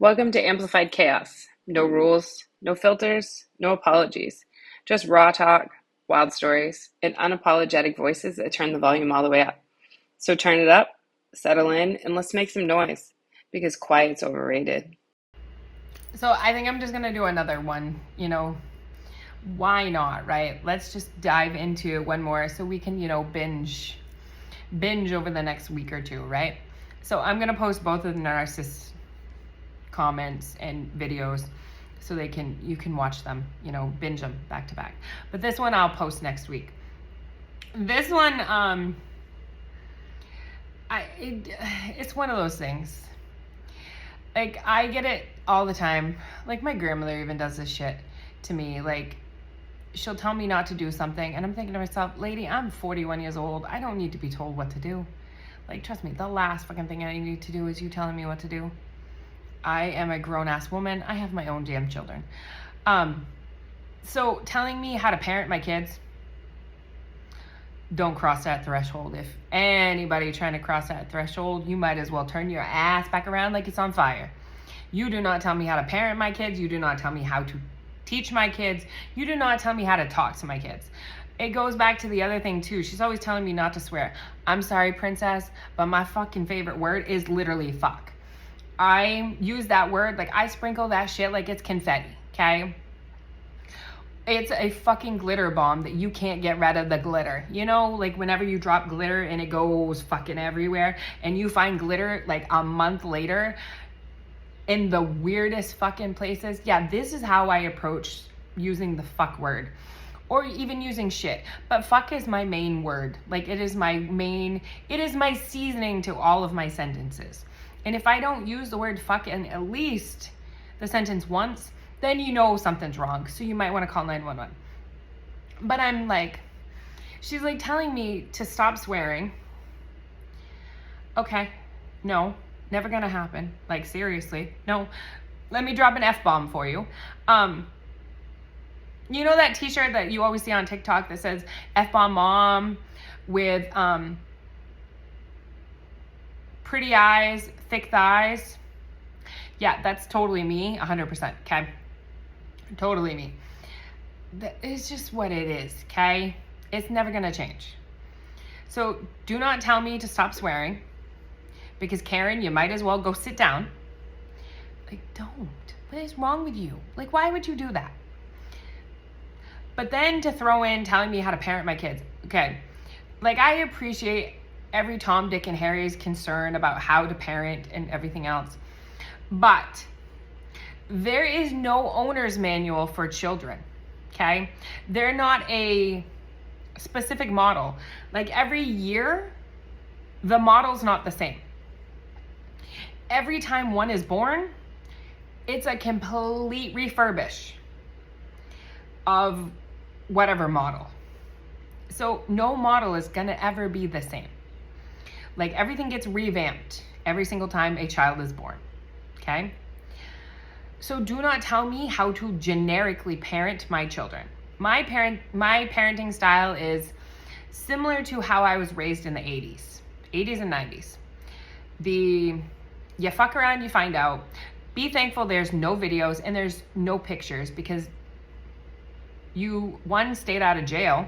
Welcome to Amplified Chaos. No rules, no filters, no apologies. Just raw talk, wild stories, and unapologetic voices that turn the volume all the way up. So turn it up, settle in, and let's make some noise because quiet's overrated. So I think I'm just gonna do another one, why not, right? Let's just dive into one more so we can, binge over the next week or two, right? So I'm gonna post both of the narcissist comments and videos so you can watch them, binge them back to back. But this one I'll post next week. This one, it's one of those things. Like, I get it all the time. Like, my grandmother even does this shit to me. Like, she'll tell me not to do something, and I'm thinking to myself, lady, I'm 41 years old. I don't need to be told what to do. Like, trust me, the last fucking thing I need to do is you telling me what to do. I am a grown-ass woman. I have my own damn children. So telling me how to parent my kids, don't cross that threshold. If anybody trying to cross that threshold, you might as well turn your ass back around like it's on fire. You do not tell me how to parent my kids. You do not tell me how to teach my kids. You do not tell me how to talk to my kids. It goes back to the other thing too. She's always telling me not to swear. I'm sorry, princess, but my fucking favorite word is literally fuck. I use that word, like I sprinkle that shit like it's confetti, okay? It's a fucking glitter bomb that you can't get rid of the glitter. You know, like whenever you drop glitter and it goes fucking everywhere and you find glitter like a month later in the weirdest fucking places. Yeah, this is how I approach using the fuck word or even using shit. But fuck is my main word. Like it is my seasoning to all of my sentences. And if I don't use the word fuck in at least the sentence once, then you know something's wrong. So you might want to call 911. But I'm like, she's like telling me to stop swearing. Okay, no, never gonna happen. Like seriously, no. Let me drop an F-bomb for you. You know that t-shirt that you always see on TikTok that says F-bomb mom with pretty eyes, thick thighs? Yeah, that's totally me, 100%, okay? Totally me. It's just what it is, okay? It's never gonna change. So do not tell me to stop swearing because Karen, you might as well go sit down. Like, don't. What is wrong with you? Like, why would you do that? But then to throw in telling me how to parent my kids. Okay, like I appreciate every Tom, Dick, and Harry's concern about how to parent and everything else. But there is no owner's manual for children, okay? They're not a specific model. Like every year, the model's not the same. Every time one is born, it's a complete refurbish of whatever model. So no model is gonna ever be the same. Like everything gets revamped every single time a child is born, okay? So do not tell me how to generically parent my children. My parenting style is similar to how I was raised in the 80s and 90s. You fuck around, you find out. Be thankful there's no videos and there's no pictures because you, one, stayed out of jail,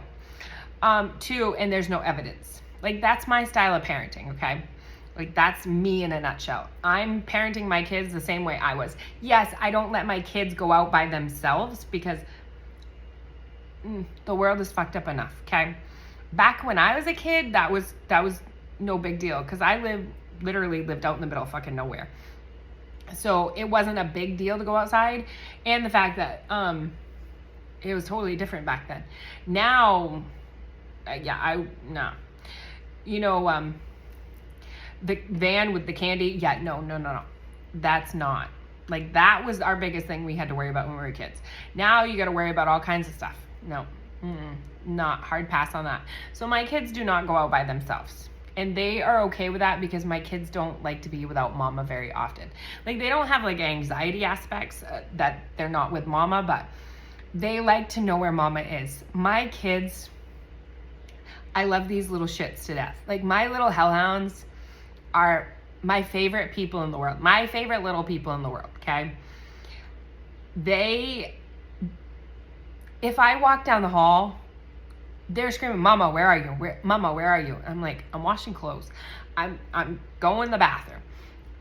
two, and there's no evidence. Like that's my style of parenting, okay? Like that's me in a nutshell. I'm parenting my kids the same way I was. Yes, I don't let my kids go out by themselves because the world is fucked up enough, okay? Back when I was a kid, that was no big deal because I literally lived out in the middle of fucking nowhere. So it wasn't a big deal to go outside. And the fact that it was totally different back then. Now, no. The van with the candy, yeah, no. That's not. Like, that was our biggest thing we had to worry about when we were kids. Now you got to worry about all kinds of stuff. No, not hard pass on that. So my kids do not go out by themselves. And they are okay with that because my kids don't like to be without mama very often. Like, they don't have, like, anxiety aspects that they're not with mama, but they like to know where mama is. My kids, I love these little shits to death. Like, my little hellhounds are my favorite people in the world, my favorite little people in the world, okay? If I walk down the hall, they're screaming, Mama, where are you? Mama, where are you? I'm like, I'm washing clothes. I'm going to the bathroom.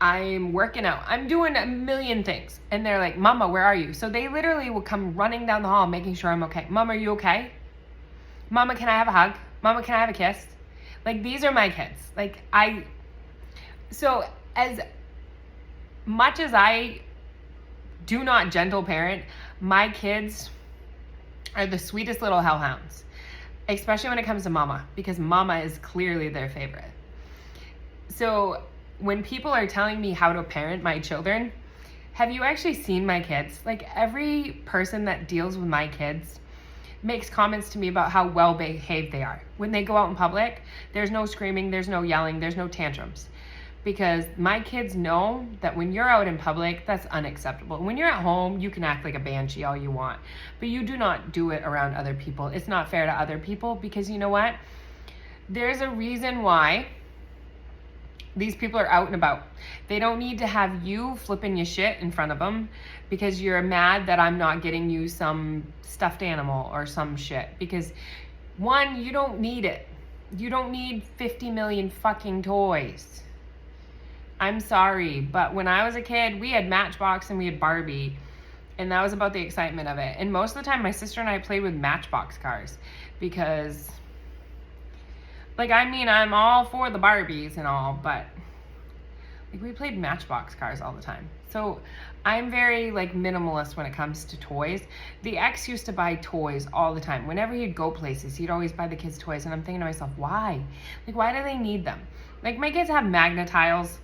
I'm working out. I'm doing a million things. And they're like, Mama, where are you? So they literally will come running down the hall making sure I'm okay. Mama, are you okay? Mama, can I have a hug? Mama, can I have a kiss? Like, these are my kids. So as much as I do not gentle parent, my kids are the sweetest little hellhounds, especially when it comes to Mama, because Mama is clearly their favorite. So when people are telling me how to parent my children, have you actually seen my kids? Like, every person that deals with my kids makes comments to me about how well behaved they are. When they go out in public, there's no screaming, there's no yelling, there's no tantrums. Because my kids know that when you're out in public, that's unacceptable. When you're at home, you can act like a banshee all you want, but you do not do it around other people. It's not fair to other people, because you know what? There's a reason why these people are out and about. They don't need to have you flipping your shit in front of them because you're mad that I'm not getting you some stuffed animal or some shit. Because one, you don't need it. You don't need 50 million fucking toys. I'm sorry, but when I was a kid, we had Matchbox and we had Barbie, and that was about the excitement of it. And most of the time, my sister and I played with Matchbox cars because, I'm all for the Barbies and all, but we played Matchbox cars all the time. So I'm very minimalist when it comes to toys. The ex used to buy toys all the time. Whenever he'd go places, he'd always buy the kids toys. And I'm thinking to myself, why? Why do they need them? My kids have Magna-Tiles.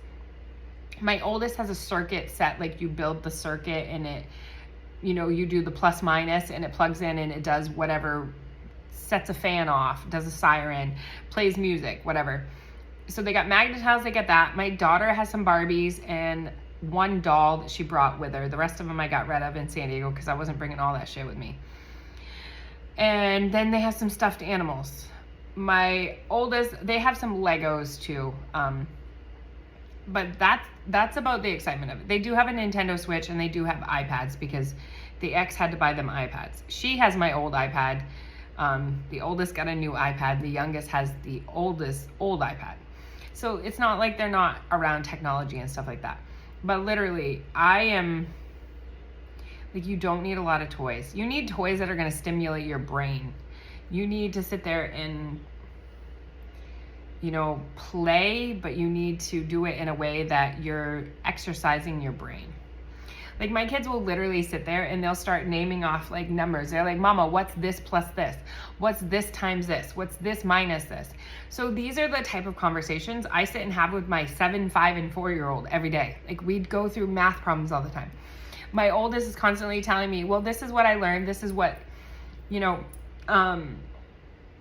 My oldest has a circuit set. You build the circuit and it, you do the plus minus and it plugs in and it does whatever, sets a fan off, does a siren, plays music, whatever. So they got Magna-Tiles, they get that. My daughter has some Barbies and one doll that she brought with her. The rest of them I got rid of in San Diego because I wasn't bringing all that shit with me. And then they have some stuffed animals. My oldest, they have some Legos too. But that's about the excitement of it. They do have a Nintendo Switch and they do have iPads because the ex had to buy them iPads. She has my old iPad. The oldest got a new iPad. The youngest has the old iPad. So it's not like they're not around technology and stuff like that. But literally, I am, you don't need a lot of toys. You need toys that are going to stimulate your brain. You need to sit there and, play, but you need to do it in a way that you're exercising your brain. My kids will literally sit there and they'll start naming off numbers. They're like, Mama, what's this plus this? What's this times this? What's this minus this? So these are the type of conversations I sit and have with my 7, 5, and 4-year-old every day. We'd go through math problems all the time. My oldest is constantly telling me, well, this is what I learned. This is what,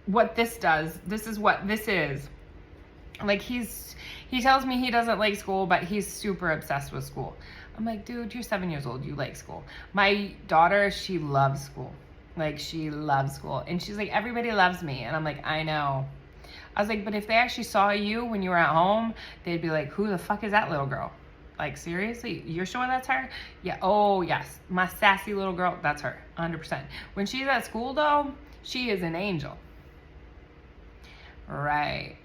what this does. This is what this is. He tells me he doesn't like school, but he's super obsessed with school. I'm like, dude, you're 7 years old. You like school. My daughter, she loves school. She loves school. And she's like, everybody loves me. And I'm like, I know. I was like, but if they actually saw you when you were at home, they'd be like, who the fuck is that little girl? Seriously? You're sure that's her? Yeah. Oh, yes. My sassy little girl, that's her. 100%. When she's at school, though, she is an angel. Right.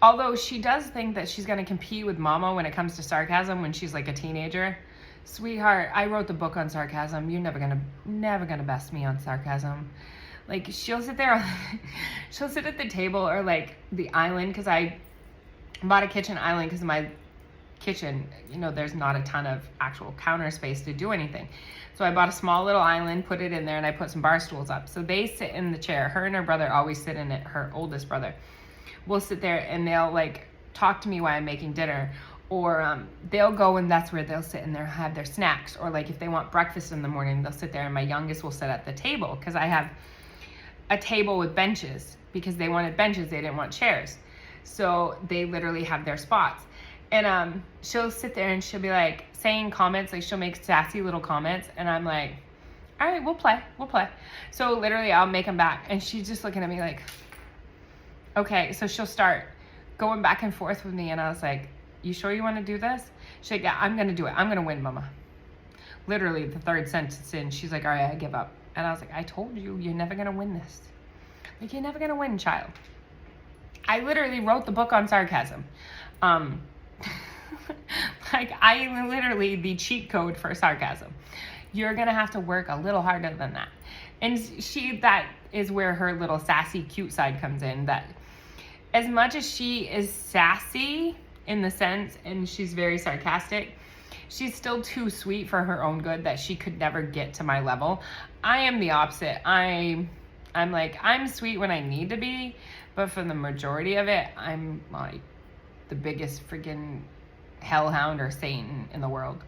Although she does think that she's going to compete with Mama when it comes to sarcasm when she's a teenager. Sweetheart, I wrote the book on sarcasm. You're never gonna best me on sarcasm. She'll sit there, she'll sit at the table or the island, because I bought a kitchen island because my kitchen, there's not a ton of actual counter space to do anything. So I bought a small little island, put it in there, and I put some bar stools up. So they sit in the chair. Her and her brother always sit in it, her oldest brother. We'll sit there and they'll talk to me while I'm making dinner, or they'll go and that's where they'll sit and they'll have their snacks, or if they want breakfast in the morning, they'll sit there and my youngest will sit at the table because I have a table with benches because they wanted benches, they didn't want chairs. So they literally have their spots. And she'll sit there and she'll be saying comments, she'll make sassy little comments, and I'm like, all right, we'll play. So literally I'll make them back and she's just looking at me okay. So she'll start going back and forth with me, and I was like, you sure you want to do this? She's like, yeah, I'm going to do it. I'm going to win, Mama. Literally the third sentence in, she's like, all right, I give up. And I was like, I told you, you're never going to win this. Like, you're never going to win, child. I literally wrote the book on sarcasm. Like, I literally the cheat code for sarcasm. You're going to have to work a little harder than that. And that is where her little sassy, cute side comes in. That as much as she is sassy in the sense, and she's very sarcastic, she's still too sweet for her own good that she could never get to my level. I am the opposite. I'm like, I'm sweet when I need to be, but for the majority of it, I'm like the biggest freaking hellhound or Satan in the world.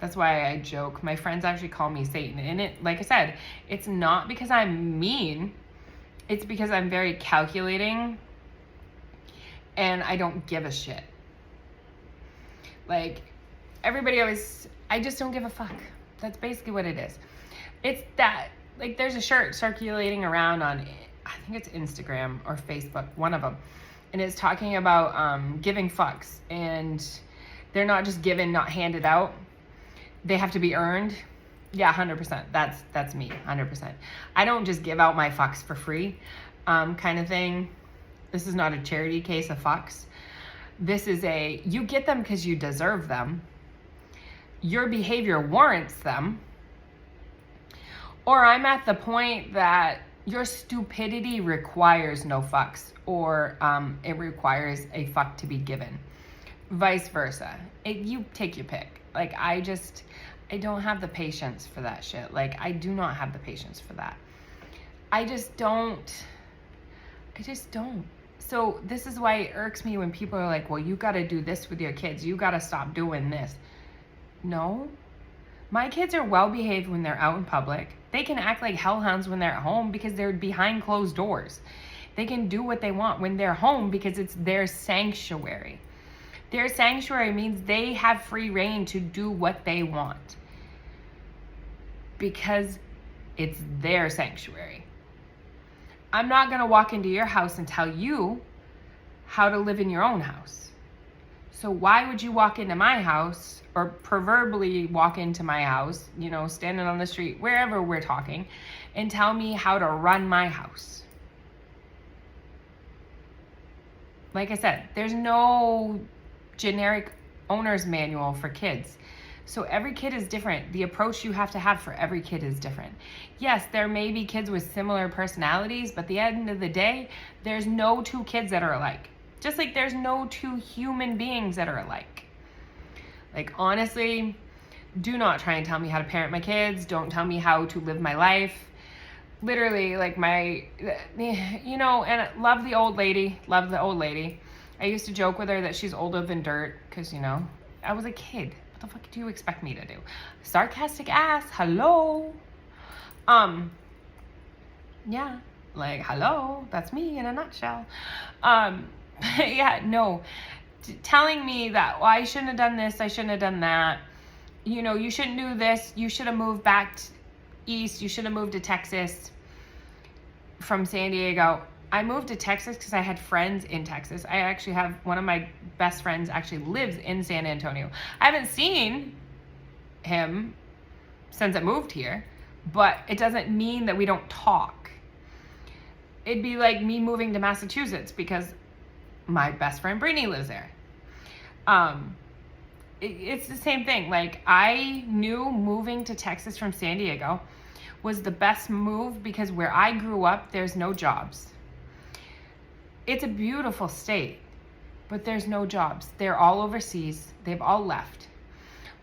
That's why I joke. My friends actually call me Satan. And it, like I said, it's not because I'm mean. It's because I'm very calculating and I don't give a shit. Like, everybody always, I just don't give a fuck. That's basically what it is. It's that, like, there's a shirt circulating around on, I think it's Instagram or Facebook, one of them. And it's talking about giving fucks. And they're not just given, not handed out. They have to be earned. Yeah, 100%. That's me, 100%. I don't just give out my fucks for free, kind of thing. This is not a charity case of fucks. This is you get them because you deserve them. Your behavior warrants them. Or I'm at the point that your stupidity requires no fucks, or it requires a fuck to be given. Vice versa. You take your pick. Like, I don't have the patience for that shit. Like, I do not have the patience for that. I just don't. So this is why it irks me when people are like, well, you got to do this with your kids. You got to stop doing this. No. My kids are well behaved when they're out in public. They can act like hellhounds when they're at home because they're behind closed doors. They can do what they want when they're home because it's their sanctuary. Their sanctuary means they have free reign to do what they want because it's their sanctuary. I'm not going to walk into your house and tell you how to live in your own house. So why would you walk into my house, or proverbially walk into my house, standing on the street, wherever we're talking, and tell me how to run my house? Like I said, there's no generic owner's manual for kids. So every kid is different. The approach you have to have for every kid is different. Yes, there may be kids with similar personalities, but at the end of the day, there's no two kids that are alike. Just like there's no two human beings that are alike. Like, honestly, do not try and tell me how to parent my kids. Don't tell me how to live my life. Literally, like and I love the old lady. I used to joke with her that she's older than dirt because, I was a kid. What the fuck do you expect me to do? Sarcastic ass, hello. Yeah, like, hello, that's me in a nutshell. Yeah, no, telling me that, well, I shouldn't have done this, I shouldn't have done that. You shouldn't do this. You should have moved back east. You should have moved to Texas from San Diego. I moved to Texas because I had friends in Texas. I actually have one of my best friends actually lives in San Antonio. I haven't seen him since I moved here, but it doesn't mean that we don't talk. It'd be like me moving to Massachusetts because my best friend Brittany lives there. It's the same thing. Like, I knew moving to Texas from San Diego was the best move because where I grew up, there's no jobs. It's a beautiful state, but there's no jobs. They're all overseas. They've all left.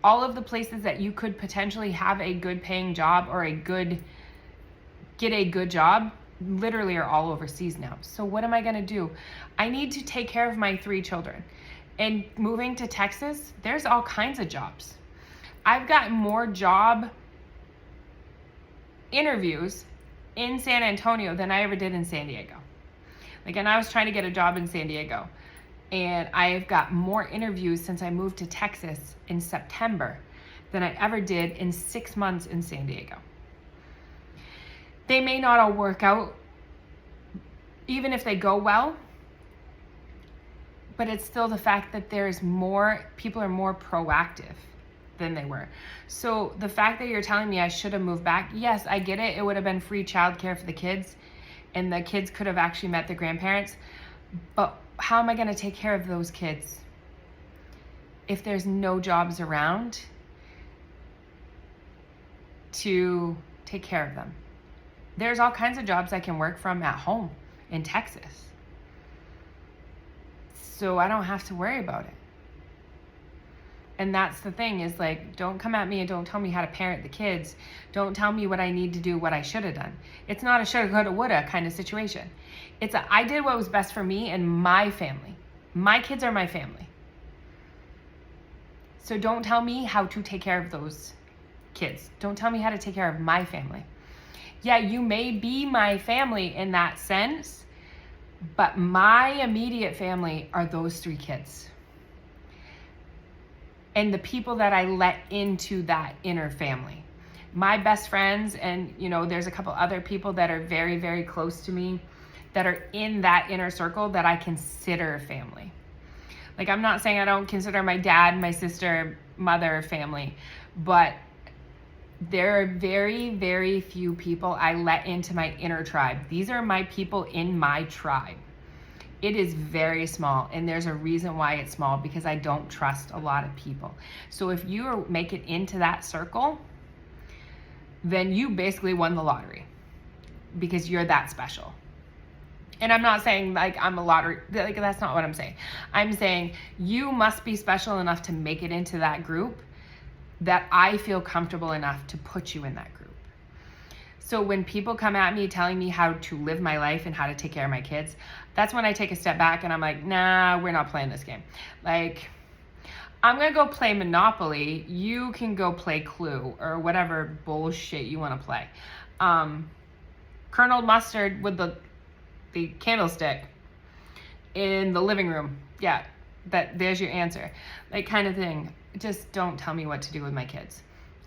All of the places that you could potentially have a good paying job or get a good job literally are all overseas now. So what am I going to do? I need to take care of my 3 children. And moving to Texas, there's all kinds of jobs. I've got more job interviews in San Antonio than I ever did in San Diego. Like, and I was trying to get a job in San Diego, and I've got more interviews since I moved to Texas in September than I ever did in 6 months in San Diego. They may not all work out. Even if they go well, But it's still the fact that people are more proactive than they were. So the fact that you're telling me I should have moved back, yes, I get it. It would have been free childcare for the kids, and the kids could have actually met their grandparents. But how am I going to take care of those kids if there's no jobs around to take care of them? There's all kinds of jobs I can work from at home in Texas, so I don't have to worry about it. And that's the thing, is like, don't come at me and don't tell me how to parent the kids. Don't tell me what I need to do, what I should have done. It's not a shoulda, coulda, woulda kind of situation. It's I did what was best for me and my family. My kids are my family. So don't tell me how to take care of those kids. Don't tell me how to take care of my family. Yeah, you may be my family in that sense, but my immediate family are those 3 kids. And the people that I let into that inner family. My best friends, and there's a couple other people that are very, very close to me that are in that inner circle that I consider family. Like, I'm not saying I don't consider my dad, my sister, mother family, but there are very, very few people I let into my inner tribe. These are my people in my tribe. It is very small, and there's a reason why it's small, because I don't trust a lot of people. So if you make it into that circle, then you basically won the lottery, because you're that special. And I'm not saying like I'm a lottery, like that's not what I'm saying. I'm saying you must be special enough to make it into that group, that I feel comfortable enough to put you in that group. So when people come at me telling me how to live my life and how to take care of my kids, that's when I take a step back and I'm like, nah, we're not playing this game. Like, I'm going to go play Monopoly. You can go play Clue or whatever bullshit you want to play. Colonel Mustard with the candlestick in the living room. Yeah, there's your answer. Like, kind of thing. Just don't tell me what to do with my kids.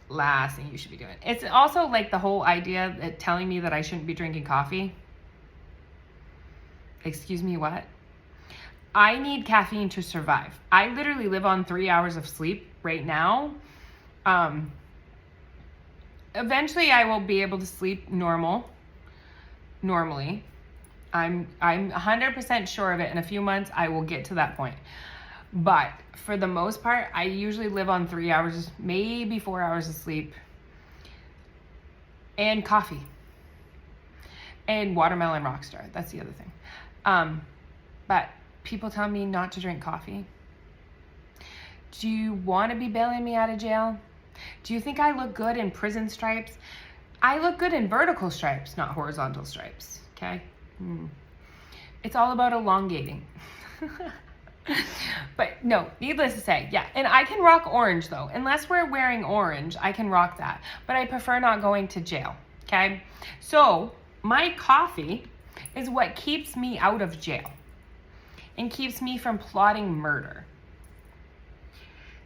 Last thing you should be doing. It's also like the whole idea that telling me that I shouldn't be drinking coffee. Excuse me, what? I need caffeine to survive. I literally live on 3 hours of sleep right now. Eventually I will be able to sleep normally. I'm 100% sure of it. In a few months I will get to that point. But for the most part, I usually live on 3 hours, maybe 4 hours of sleep, and coffee, and watermelon Rockstar. That's the other thing. But people tell me not to drink coffee. Do you want to be bailing me out of jail? Do you think I look good in prison stripes? I look good in vertical stripes, not horizontal stripes, okay? It's all about elongating. But no, needless to say, yeah. And I can rock orange though. Unless we're wearing orange, I can rock that. But I prefer not going to jail, okay? So my coffee is what keeps me out of jail and keeps me from plotting murder.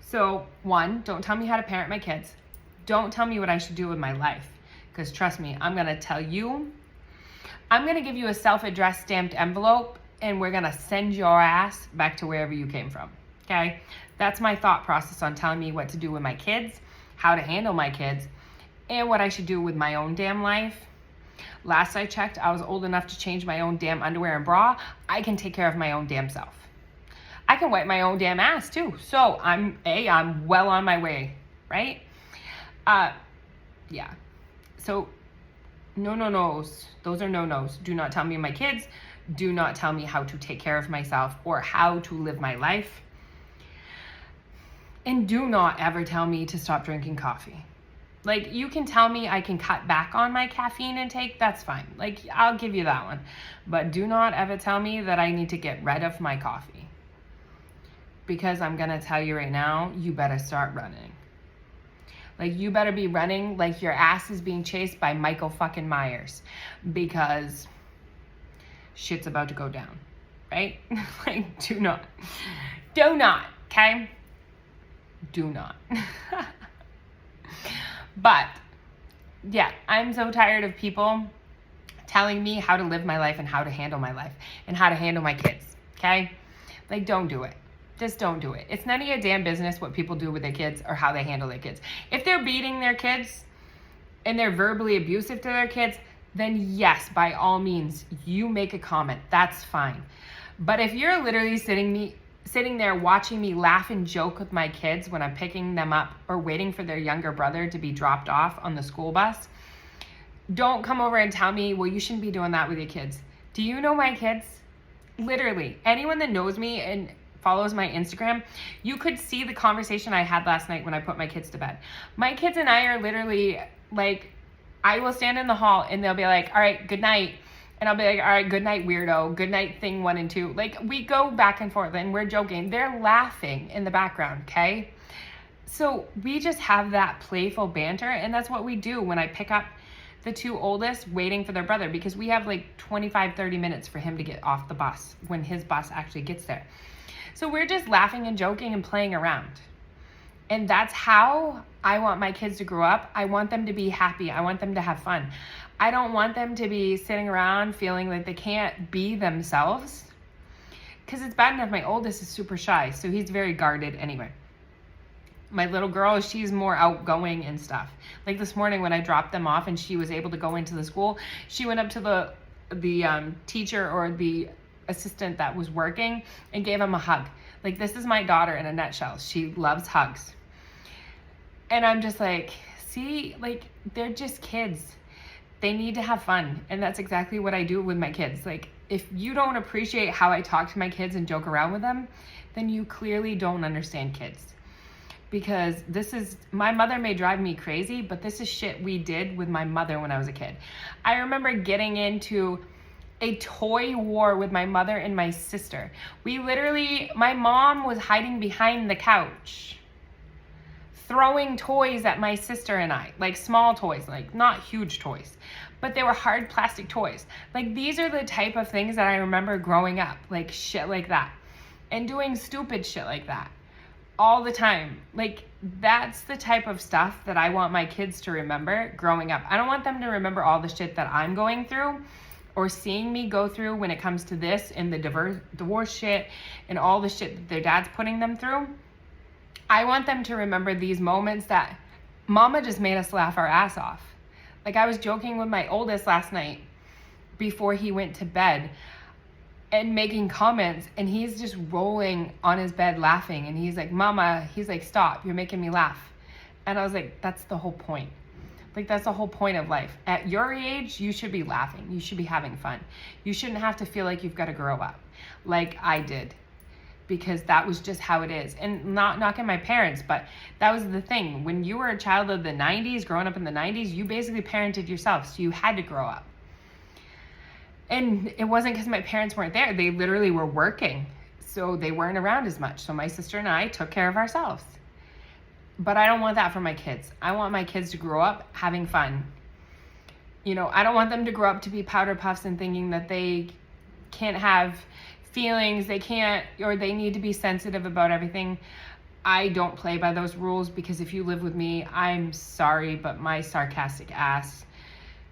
So 1, don't tell me how to parent my kids. Don't tell me what I should do with my life. Because trust me, I'm going to tell you. I'm going to give you a self-addressed stamped envelope, and we're going to send your ass back to wherever you came from, okay? That's my thought process on telling me what to do with my kids, how to handle my kids, and what I should do with my own damn life. Last I checked, I was old enough to change my own damn underwear and bra. I can take care of my own damn self. I can wipe my own damn ass too. So I'm well on my way, right? Yeah. So no-nos. Those are no-nos. Do not tell me my kids. Do not tell me how to take care of myself or how to live my life. And do not ever tell me to stop drinking coffee. Like, you can tell me I can cut back on my caffeine intake. That's fine. Like, I'll give you that one. But do not ever tell me that I need to get rid of my coffee. Because I'm going to tell you right now, you better start running. Like, you better be running like your ass is being chased by Michael fucking Myers. Because shit's about to go down, right? Like, do not, okay? Do not. But, yeah, I'm so tired of people telling me how to live my life and how to handle my life and how to handle my kids, okay? Like, don't do it. Just don't do it. It's none of your damn business what people do with their kids or how they handle their kids. If they're beating their kids and they're verbally abusive to their kids, then yes, by all means, you make a comment. That's fine. But if you're literally sitting there watching me laugh and joke with my kids when I'm picking them up or waiting for their younger brother to be dropped off on the school bus, don't come over and tell me, well, you shouldn't be doing that with your kids. Do you know my kids? Literally, anyone that knows me and follows my Instagram, you could see the conversation I had last night when I put my kids to bed. My kids and I are literally like, I will stand in the hall and they'll be like, all right, good night. And I'll be like, all right, good night, weirdo. Good night, thing 1 and 2. Like, we go back and forth and we're joking. They're laughing in the background, okay? So we just have that playful banter, and that's what we do when I pick up the 2 oldest waiting for their brother, because we have like 25, 30 minutes for him to get off the bus when his bus actually gets there. So we're just laughing and joking and playing around. And that's how I want my kids to grow up. I want them to be happy. I want them to have fun. I don't want them to be sitting around feeling like they can't be themselves, because it's bad enough my oldest is super shy, so he's very guarded anyway. My little girl, she's more outgoing and stuff. Like this morning when I dropped them off and she was able to go into the school, she went up to the teacher or the assistant that was working and gave him a hug. Like, this is my daughter in a nutshell. She loves hugs. And I'm just like, see, like, they're just kids. They need to have fun. And that's exactly what I do with my kids. Like, if you don't appreciate how I talk to my kids and joke around with them, then you clearly don't understand kids. Because my mother may drive me crazy, but this is shit we did with my mother when I was a kid. I remember getting into a toy war with my mother and my sister. My mom was hiding behind the couch, throwing toys at my sister and I, like small toys, like not huge toys, but they were hard plastic toys. Like, these are the type of things that I remember growing up, like shit like that, and doing stupid shit like that all the time. Like, that's the type of stuff that I want my kids to remember growing up. I don't want them to remember all the shit that I'm going through or seeing me go through when it comes to this and the divorce shit and all the shit that their dad's putting them through. I want them to remember these moments that mama just made us laugh our ass off. Like, I was joking with my oldest last night before he went to bed and making comments, and he's just rolling on his bed laughing, and he's like, mama, he's like, stop, you're making me laugh. And I was like, that's the whole point. Like, that's the whole point of life. At your age, you should be laughing. You should be having fun. You shouldn't have to feel like you've got to grow up like I did, because that was just how it is. And not knocking my parents, but that was the thing. When you were a child of the 90s, growing up in the 90s, you basically parented yourself, so you had to grow up. And it wasn't because my parents weren't there. They literally were working, so they weren't around as much. So my sister and I took care of ourselves. But I don't want that for my kids. I want my kids to grow up having fun. You know, I don't want them to grow up to be powder puffs and thinking that they can't have feelings, they can't, or they need to be sensitive about everything. I don't play by those rules, because if you live with me, I'm sorry, but my sarcastic ass,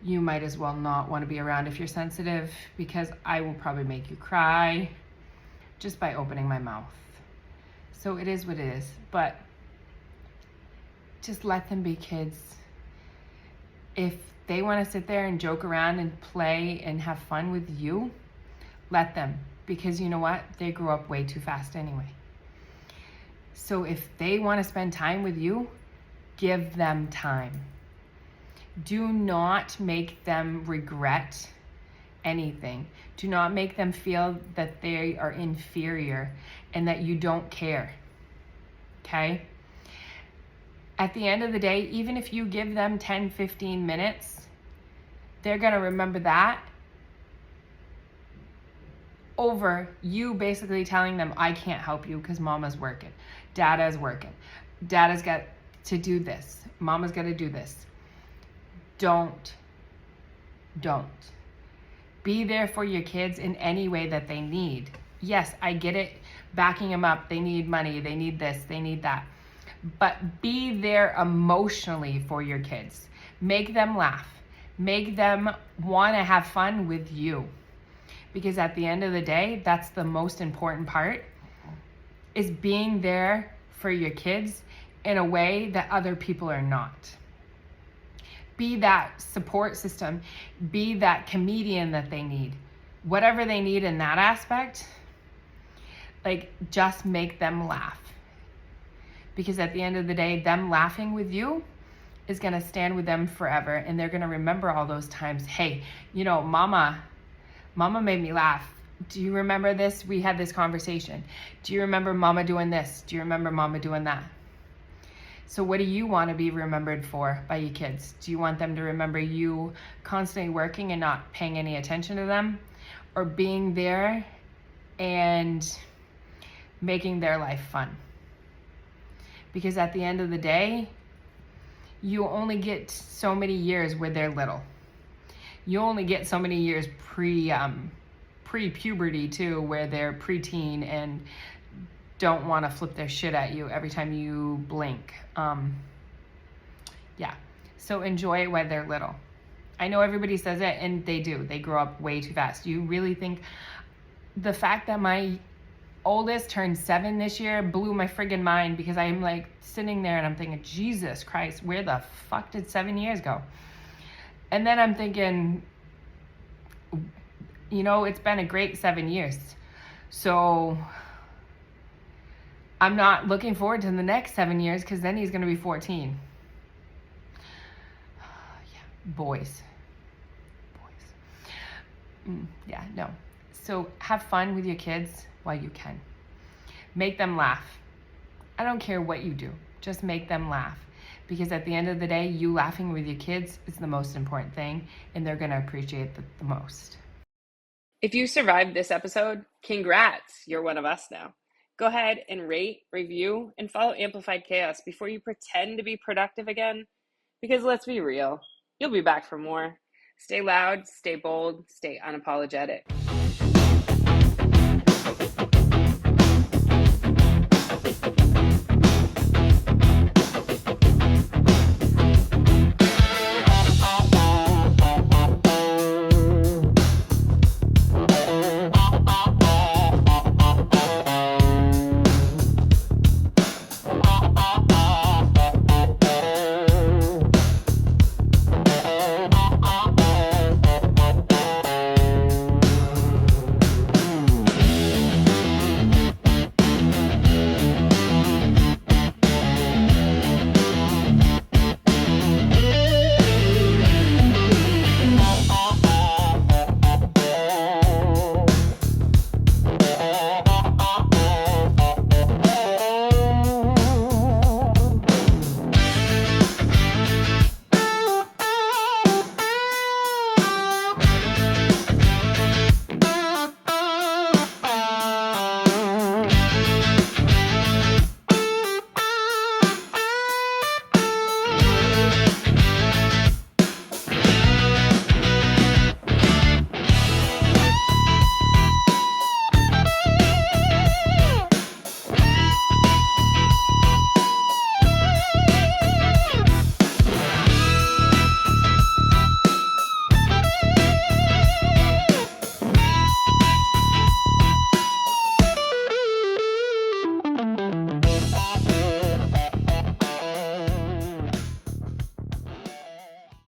you might as well not want to be around if you're sensitive, because I will probably make you cry just by opening my mouth. So it is what it is, but just let them be kids. If they want to sit there and joke around and play and have fun with you, let them, because you know what? They grew up way too fast anyway. So if they want to spend time with you, give them time. Do not make them regret anything. Do not make them feel that they are inferior and that you don't care. Okay? At the end of the day, even if you give them 10, 15 minutes, they're going to remember that over you basically telling them, I can't help you because mama's working. Dada's working. Dada's got to do this. Mama's got to do this. Don't. Be there for your kids in any way that they need. Yes, I get it. Backing them up. They need money. They need this. They need that. But be there emotionally for your kids. Make them laugh. Make them want to have fun with you. Because at the end of the day, that's the most important part, is being there for your kids in a way that other people are not. Be that support system, be that comedian that they need. Whatever they need in that aspect, like, just make them laugh. Because at the end of the day, them laughing with you is going to stand with them forever, and they're going to remember all those times. Hey, you know, mama made me laugh. Do you remember this? We had this conversation. Do you remember mama doing this? Do you remember mama doing that? So what do you want to be remembered for by your kids? Do you want them to remember you constantly working and not paying any attention to them, or being there and making their life fun? Because at the end of the day, you only get so many years where they're little. You only get so many years pre-puberty too, where they're preteen and don't want to flip their shit at you every time you blink. Yeah, so enjoy it while they're little. I know everybody says it, and they do. They grow up way too fast. You really think the fact that my oldest turned 7 this year blew my friggin' mind, because I'm like sitting there and I'm thinking, Jesus Christ, where the fuck did 7 years go? And then I'm thinking, you know, it's been a great 7 years. So I'm not looking forward to the next 7 years, because then he's going to be 14. Yeah, boys. Yeah, no. So have fun with your kids while you can. Make them laugh. I don't care what you do. Just make them laugh. Because at the end of the day, you laughing with your kids is the most important thing, and they're going to appreciate the most. If you survived this episode, congrats, you're one of us now. Go ahead and rate, review, and follow Amplified Chaos before you pretend to be productive again. Because let's be real, you'll be back for more. Stay loud, stay bold, stay unapologetic.